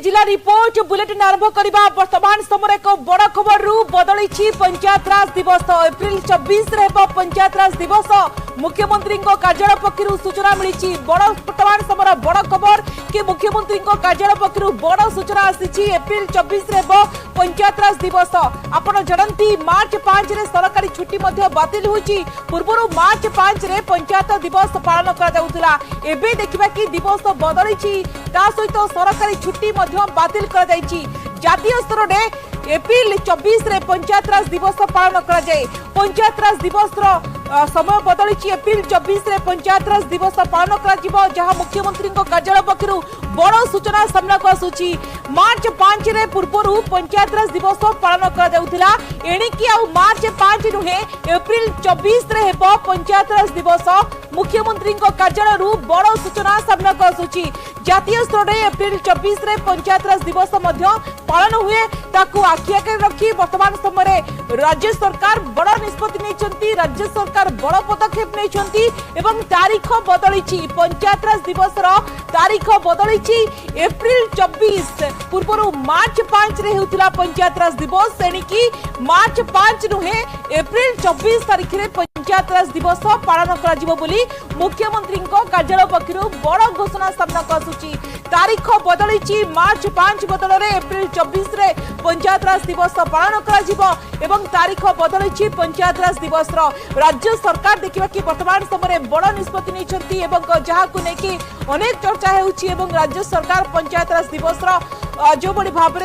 जिला report bulletin आरंभ करबा वर्तमान समय एक बड़ खबर रु बदली पंचायत राज दिवस एप्रिल 24 रे पंचायत राज दिवस मुख्यमंत्री कार्यालय पक्षर सूचना मिली वर्तमान समय बड़ खबर कि मुख्यमंत्री कार्यालय पक्षर बड़ सूचना आसी एप्रिल 24 रे पंचायत राज दिवस आपण जानती मार्च 5 रे सरकारी छुट्टी बातिल होची पूर्व मार्च 5 रे पंचायत दिवस पालन करा एबे देखिबा कि दिवस बदली ता सहित सरकारी छुट्टी बातिल करा जातीय स्तर में एप्रिल 24 रे पंचायत राज दिवस पालन करा जाए। पंचायत राज दिवस समय बदली एप्रिल 24 रे पंचायत राज दिवस पालन करा जहां मुख्यमंत्री कार्यालय पक्षर बड़ सूचना सामना को आसुची मार्च 5 रे पूर्व पंचायत राज दिवस पालन करा जाउथिला एणिकी आ मार्च 5 नुहे एप्रिल 24 रे हेबो पंचायत राज दिवस मुख्यमंत्री कार्यालय रु बड़ सूचना सामना को आसुची जातीय स्तर में एप्रिल 24 रे पंचायत राज दिवस पालन हुए ताकू आखि आगे रखी वर्तमान समय राज्य सरकार बड़ निष्पत्ति नहीं राज्य सरकार बड़ पदक्षेप नहीं एवं तारीख बदली पंचायत राज दिवस तारीख बदली एप्रिल 24 पूर्व मार्च 5 रे होतिला पंचायत राज दिवस एणिकी मार्च 5 नुहे एप्रिल 24 तारीख रे पंचायत राज दिवस पालन करा बोली मुख्यमंत्री कार्यालय पक्षर बड़ घोषणा सामना को आसुची तारीख बदली मार्च 5 बदल रे एप्रिल 24 रे पंचायत राज दिवस पालन करा एवं तारीख बदली पंचायत राज दिवस राज्य सरकार देखिबा कि वर्तमान समय बड़ निष्पत्ति नहीं जहां को लेकिन अनेक चर्चा होउची एवं राज्य सरकार पंचायत राज दिवस जो बड़ी भाव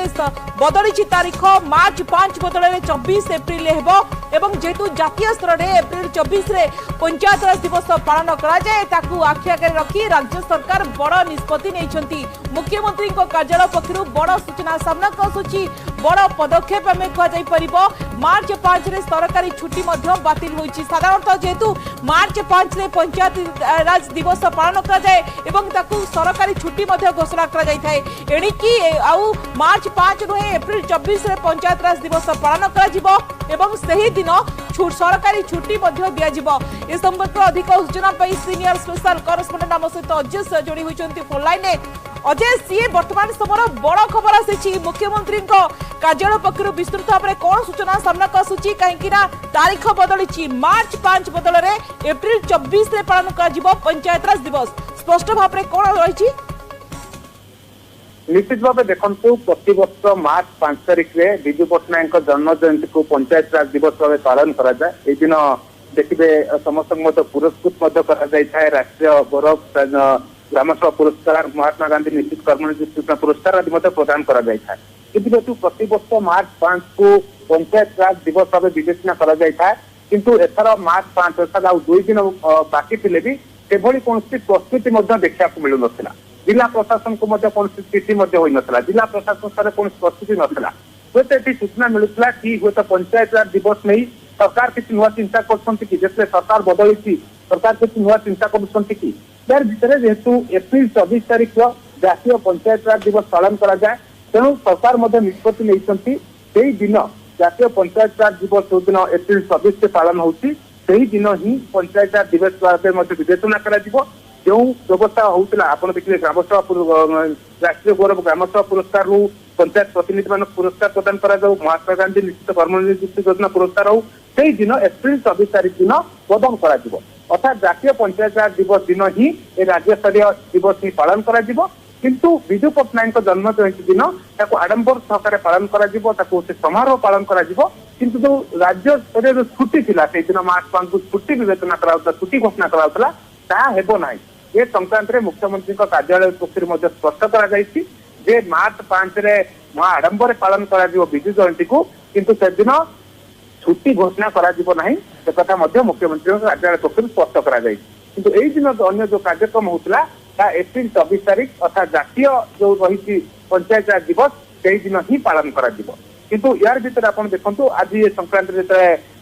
बदली तारीख मार्च 5 बदल 24 एप्रिल एवं जेतु जातीय स्तर में एप्रिल 24 रे पंचायत राज दिवस पालन करा जाए ताकू आखि आगे रखी राज्य सरकार बड़ निष्पत्ति नहीं मुख्यमंत्री कार्यालय पक्षर बड़ सूचना सामना को आसुची बड़ पदक्षेप आम कह मार्च 5 रे सरकारी छुट्टी बातिल होइछि साधारणतः जेतु मार्च 5 रे पंचायत राज दिवस पालन करा जाए एवं ताकू सरकारी छुट्टी घोषणा करा जाय थाए एणिकी आउ मार्च 5 नुहे एप्रिल 24 रे पंचायत राज दिवस पालन करा एवं सही दिन सरकारी छुट्टी दिया ए संपर्क अधिक सूचना सीनियर स्पेशल करेस्पोंडेंट आम सहित अजय जोड़ी होती फोन लाइन अजय सी वर्तमान समय बड़ खबर आसी मुख्यमंत्री कार्यालय पक्षर विस्तृत भाव में कौन सूचना सामना को आसूची कहीं तारीख बदली मार्च 5 बदल में एप्रिल 24 रे पालन कर पंचायत राज दिवस स्पष्ट भाव में कौन रही निश्चित भाव देखु प्रतिवर्ष मार्च 5 तारिख में विजु पट्टनायक जन्म जयंती को पंचायत राज दिवस भाव पालन करा जाए ए दिन देखिए समस्त पुरस्कृत करा राष्ट्रीय गौरव ग्रामसभा पुरस्कार महात्मा गांधी निश्चित कर्मनिर्देशन पुरस्कार आदि प्रदान करा जाए किंतु प्रतिवर्ष मार्च 5 को पंचायत राज दिवस भाव विवेचना करा जाए किंतु एथर मार्च 5 अर्थात आउ 2 दिन बाकी थे भी सेभली कौन प्रस्तुति देखा मिलू ना जिला प्रशासन को कौन चिठी हो ना जिला प्रशासन स्तर कौन प्रस्तुति नाला हूँ ये सूचना मिलूला कि हूँ पंचायत राज दिवस नहीं सरकार किसी नुआ चिंता कर सरकार बदली सरकार किसी नुआ चिंता कर यार भितर जेहेतु एप्रिल 24 तारीख जातीय पंचायत राज दिवस पालन करा जाए तेणु सरकार निष्पत्ति नहीं दिन जातीय पंचायत राज दिवस जो दिन एप्रिल 24 से पालन होती दिन ही पंचायत राज दिवस भाव विवेचना करा जो व्यवस्था होता आप देखिए ग्रामसभा राष्ट्रीय गौरव ग्रामसभा पुरस्कार रू पंचायत प्रतिनिधि मान पुरस्कार प्रदान करा महात्मा गांधी निश्चित कर्मनिर्देशन योजना पुरस्कार हो दिन एप्रिल 24 तारीख दिन प्रदान करा अर्थात जातीय पंचायत राज दिवस दिन ही राज्य स्तरीय दिवस ही पालन करा किंतु विजु पट्टनायक जन्म जयंती दिन आडंबर सहकार पालन करा समारोह पालन करा किंतु जो राज्य स्तरीय जो छुट्टी थिला से दिन मार्च 5 को छुट्टी विवेचना करा छुट्टी घोषणा करा ताहा हेबो नाही ए संक्रांत रे मुख्यमंत्री कार्यालय पक्षर स्पष्ट करा मार्च 5 रे महा आडंबर पालन करा विजु जयंती को किंतु से दिन छुट्टी घोषणा करा से कथा मुख्यमंत्री कार्यालय पक्षर स्पष्ट करा किंतु एई दिन अन्य जो कार्यक्रम होता एप्रिल 24 तारीख अर्थात जातीय जो रही पंचायत राज दिवस से दिन ही पालन करा किंतु यार भीतर आप देखो आज ये संक्रांत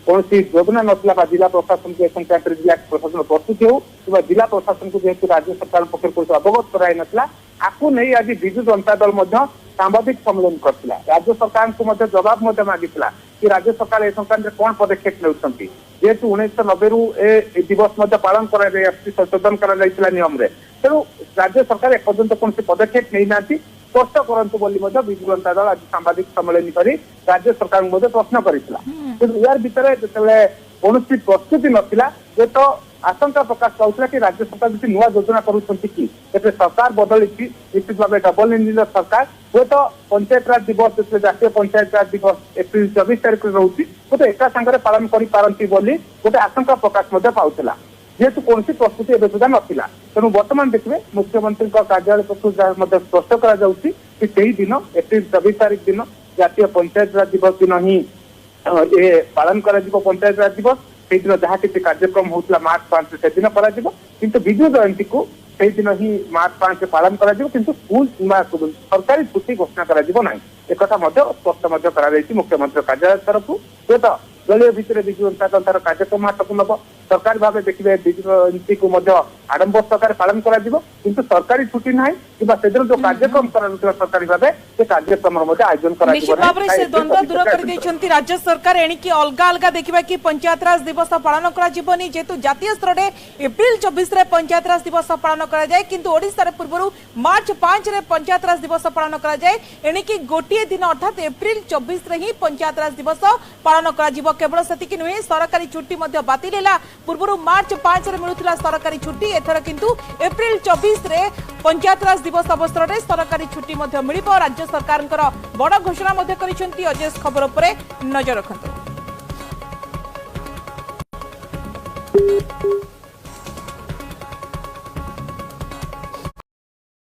कौन योजना नाला जिला प्रशासन को संक्रांत जिला प्रशासन प्रस्तुति हो कि जिला प्रशासन को जेहेतु राज्य सरकार पक्ष अवगत कराई नाला आपको नहीं आज विजु जनता दल सांबादिक सम्मेलन करथिला राज्य सरकार को जवाब मागिला कि राज्य सरकार ए संक्रांत कौन पदक्षेप नेउछंती जेहेतु 1990 रु ए दिवस पालन करा संशोधन करा नियम रे तेणु राज्य सरकार एपर्यंत कौन पदक्षेप नहीं ना स्पष्ट करंतु बोली विजु जनता दल आज सांबादिक सम्मेलन करी राज्य सरकार को प्रश्न करितला किंतु यार भितर जेतेबेले कौनसी प्रस्तुति नथिला जे तो आशंका प्रकाश पाउला कि राज्य सरकार किसी नुआ योजना करुछंती कि एते सरकार बदली निश्चित भाव डबल इंजिन सरकार हुए तो पंचायत राज दिवस जैसे जातीय पंचायत राज दिवस एप्रिल 24 तारिख रोचे गोटे एका सांगे पालन करि बोली गोटे आशंका प्रकाश पाउला जेहेतु कौन प्रस्तुति एवं सुधा नाला तेणु बर्तमान देखिए मुख्यमंत्री कार्यालय पक्ष स्पष्ट कर दिन एप्रिल 24 तारिख दिन जातीय पंचायत राज दिवस दिन ही ये पालन कर पंचायत राज दिवस से दिन जहाँ किसी कार्यक्रम होता मार्च 5 से दिन किंतु विजु जयंती को से दिन ही मार्च 5 से पालन कर स्कूल सरकारी छुट्टी घोषणा कर एक स्पष्ट मुख्यमंत्री कार्यालय तरफ तो दलीय भितर विजु जनता दल कार्यक्रम हाथक नब सरकारी भाव देखिए विजु जयंती को आडंबर सरकार पालन किंतु सरकारी छुट्टी ना कि जो कार्यक्रम सरकारी भाव से कार्यक्रम आयोजन कर राज्य सरकार एणिकी अलग अलग देखा कि पंचायत राज दिवस पालन करनी जेहेतु जातीय स्तर में एप्रिल 24 रे पंचायत राज दिवस पालन कराए किंतु ओडिशा पूर्व मार्च 5 रे पंचायत राज दिवस पालन कराए एणिकी गोटे दिन अर्थात एप्रिल 24 रे ही पंचायत राज दिवस पालन कर केवल सेतिक नुहे सरकारी छुट्टी बातिल है पूर्व मार्च 5 रे मिलुथिला सरकारी छुट्टी एथर किंतु एप्रिल 24 रे पंचायत राज दिवस अवसर में सरकारी छुट्टी मिलिबो राज्य सरकार बड़ घोषणा करिसेंती अजेस खबर पर नजर रखंतु।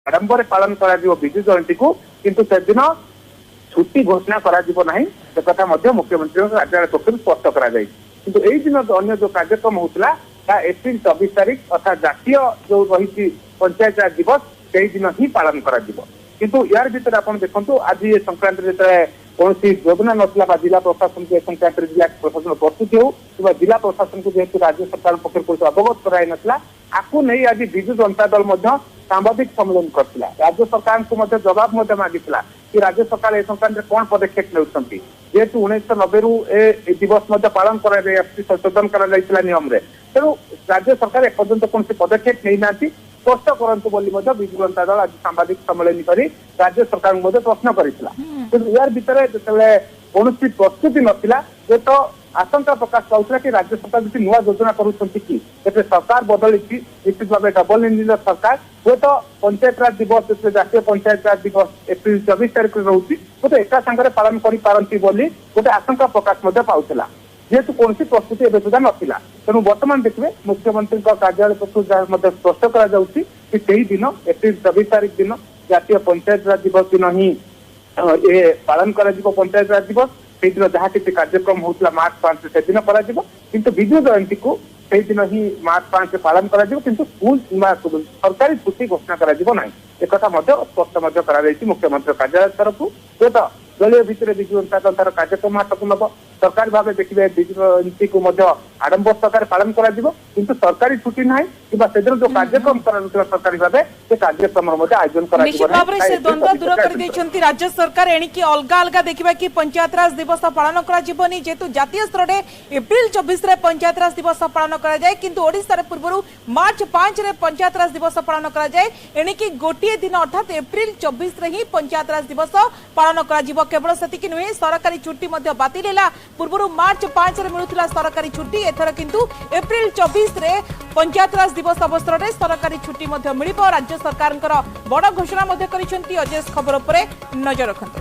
आडंबर पालन कर विजु जयंती को किंतु से दिन छुट्टी घोषणा करा मुख्यमंत्री कार्यालय पक्ष स्पष्ट कर दिन अन्य जो कार्यक्रम होता एप्रिल 24 तारिख अर्थात जातीय जो रही पंचायत राज दिवस से दिन ही पालन किंतु यार भीतर आप देखो आज ये संक्रांत कौन योजना नाला जिला प्रशासन को संक्रांत जिला प्रशासन प्रस्तुति हो कि जिला प्रशासन को जेहेतु राज्य सरकार पक्ष अवगत कराई नाला आपको नहीं आज विजु जनता दल सांबादिक सम्मेलन करथिला राज्य सरकार को जवाब मागिला कि राज्य सरकार ए संक्रांत कौन पदक्षेप नेउछंती जेहेतु 1990 रु ए दिवस पालन संशोधन कर नियम तेणु राज्य सरकार एपर्यंत कौन पदक्षेप नहीं ना स्पष्ट करंतु बोली विजु जनता दल आज सांबादिक सम्मेलन करी राज्य सरकार को प्रश्न करितला किंतु यार भितर जेतेबेले कौन प्रस्तुति नथिला जे तो आशंका प्रकाश पाउला कि राज्य सरकार किसी नुआ योजना करुछंती कि एते सरकार बदली निश्चित भाव डबल इंजिन सरकार हुए तो पंचायत राज दिवस जैसे जातीय पंचायत राज दिवस एप्रिल 24 तारिख रोचे गोटे एका सांगे पालन करि बोली गोटे आशंका प्रकाश पाउला जेहेतु कौन प्रस्तुति एवं सुधा नाला तेणु बर्तमान देखिए मुख्यमंत्री कार्यालय पक्ष स्पष्ट कर दिन एप्रिल 24 तारिख दिन जातीय पंचायत राज दिवस दिन ही ये पालन कर पंचायत राज दिवस से दिन जहाँ किसी कार्यक्रम होता मार्च 5 से दिन किंतु विजु जयंती को से दिन ही मार्च 5 से पालन किंतु स्कूल सरकारी छुट्टी घोषणा कर एक स्पष्ट कर मुख्यमंत्री कार्यालय तरफ तो दलीय भितर विजु जनता दल कार्यक्रम हाथक नब सरकारी भाव देखिए विजु जयंती को आडंबर सरकार पालन किंतु सरकारी छुट्टी ना कि जो कार्यक्रम सरकारी भाव से कार्यक्रम आयोजन कर राज्य सरकार एणिकी अलग अलग देखा कि पंचायत राज दिवस पालन करनी जेहेतु जातीय स्तर में एप्रिल 24 रे पंचायत राज दिवस पालन कराए किंतु ओडिशा पूर्व मार्च 5 रे पंचायत राज दिवस पालन कराए एणिकी गोटे दिन अर्थात एप्रिल 24 रे ही पंचायत राज दिवस पालन कर केवल सेतिक नुहे सरकारी छुट्टी बातिल है पूर्व मार्च 5 रे मिलुथिला सरकारी छुट्टी एथर किंतु एप्रिल 24 रे पंचायत राज दिवस अवसर में सरकारी छुट्टी मिलिबो राज्य सरकार बड़ घोषणा करिसेंती अजेस खबर पर नजर रखंतु।